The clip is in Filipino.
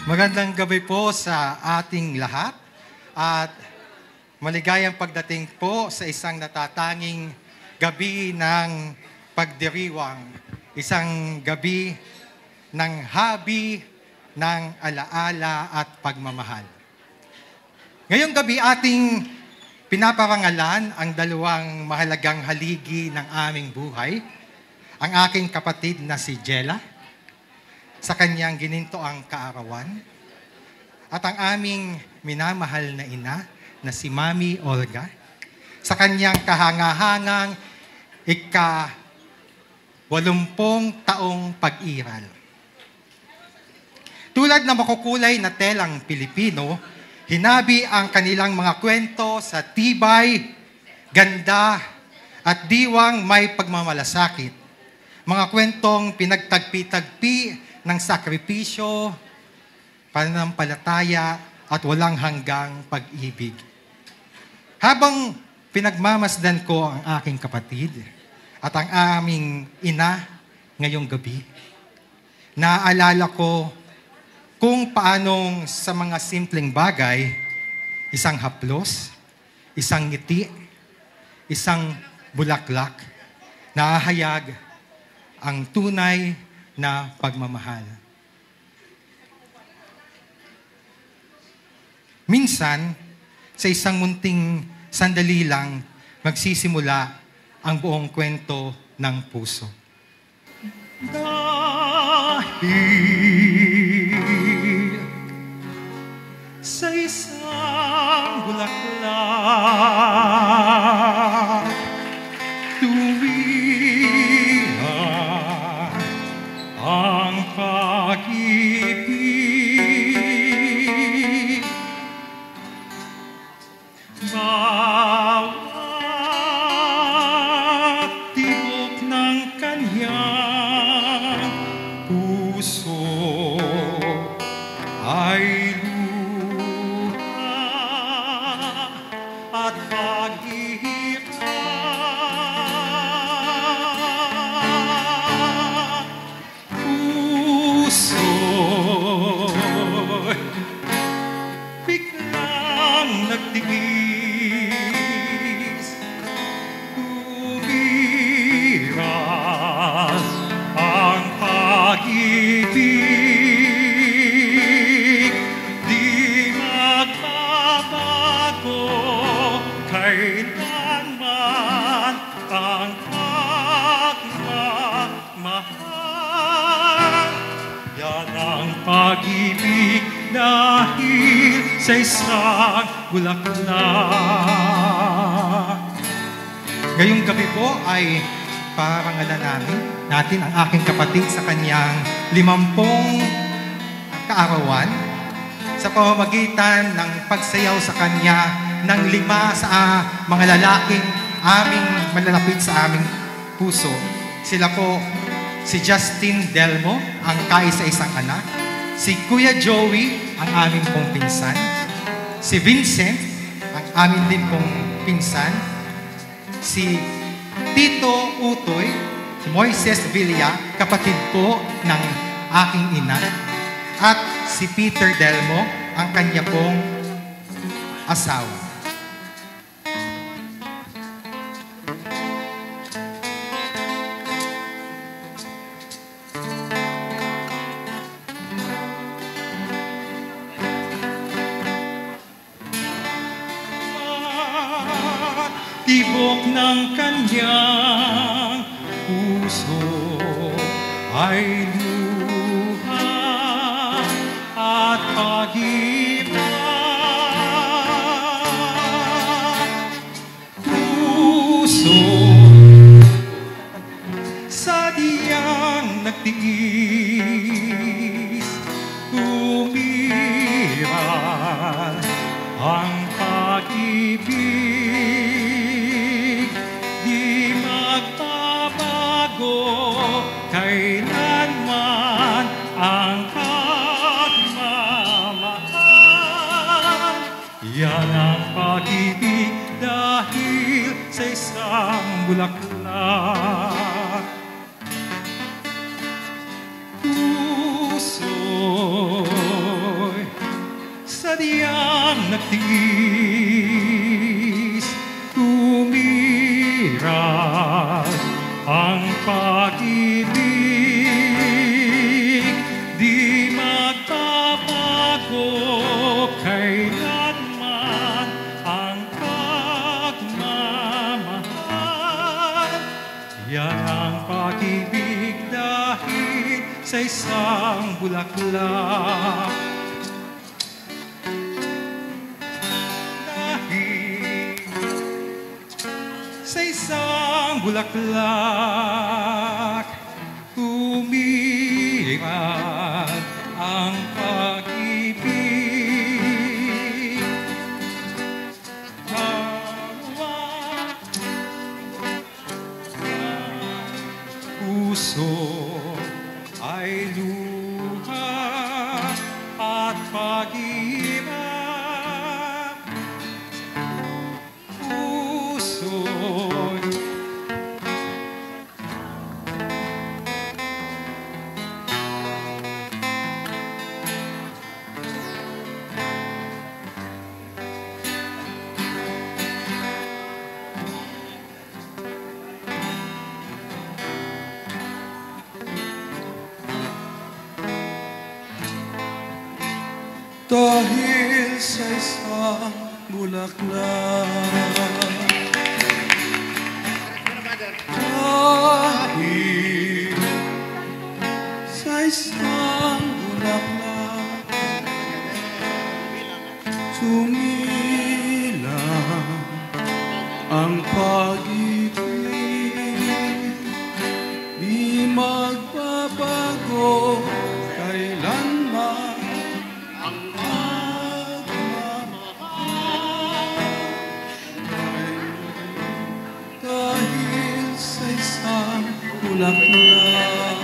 Magandang gabi po sa ating lahat at maligayang pagdating po sa isang natatanging gabi ng pagdiriwang, isang gabi ng habi ng alaala at pagmamahal. Ngayong gabi ating pinaparangalan ang dalawang mahalagang haligi ng aming buhay, ang aking kapatid na si Jella, sa kanyang ginintoang kaarawan, at ang aming minamahal na ina na si Mami Olga, sa kanyang kahangahangang 80 taong pag-iral. Tulad ng makukulay na telang Pilipino, hinabi ang kanilang mga kwento sa tibay, ganda, at diwang may pagmamalasakit. Mga kwentong pinagtagpi-tagpi ng sakripisyo, pananampalataya, at walang hanggang pag-ibig. Habang pinagmamasdan ko ang aking kapatid at ang aming ina ngayong gabi, naaalala ko kung paanong sa mga simpleng bagay, isang haplos, isang ngiti, isang bulaklak, nahahayag ang tunay na pagmamahal. Minsan, sa isang munting sandali lang, magsisimula ang buong kwento ng puso. Dahil sa isang bulaklak, ang pag-ibig, bawat tibok ng kanyang puso ay luha at paghihirap. Biglang nagtigis, tumiras ang pag-ibig, di magbabago kailanman ang pagmamahal. Yan ang pag-ibig dahil sa isang bulaklak. Ngayong gabi po ay parangalan natin ang aking kapatid sa kanyang 50 kaarawan sa pamamagitan ng pagsayaw sa kanya ng 5 sa mga lalaking aming malalapit sa aming puso. Sila po si Justin Delmo, ang kaisa-isang anak, si Kuya Joey, ang aming pong pinsan, si Vincent, ang amin din pong pinsan, si Tito Utoy, Moises Villa, kapatid po ng aking ina, at si Peter Delmo, ang kanya pong asawa. Tibok ng kanyang puso ay luha at pag-ibig. Puso sa diyang nagtiis, umiral ang pag-ibig. Kailanman ang pagmamahal. Yan ang pag-ibig dahil sa isang bulaklak. Puso sadyang nagtiis, tumirag ang pag-ibig, di magbabago kailanman ang pagmamahal. Yan ang pag-ibig dahil sa isang bulaklak. Sa isang bulaklak, tumirag ang pag-ibig. Hawak ang puso ay luha at pag-ibig. Puso dahil sa isang bulaklak, dahil sa isang bulaklak, sumilang ang pag-ibig, di magbabago kailanman ang pagmamahal. Dahil sa isang bulaklak.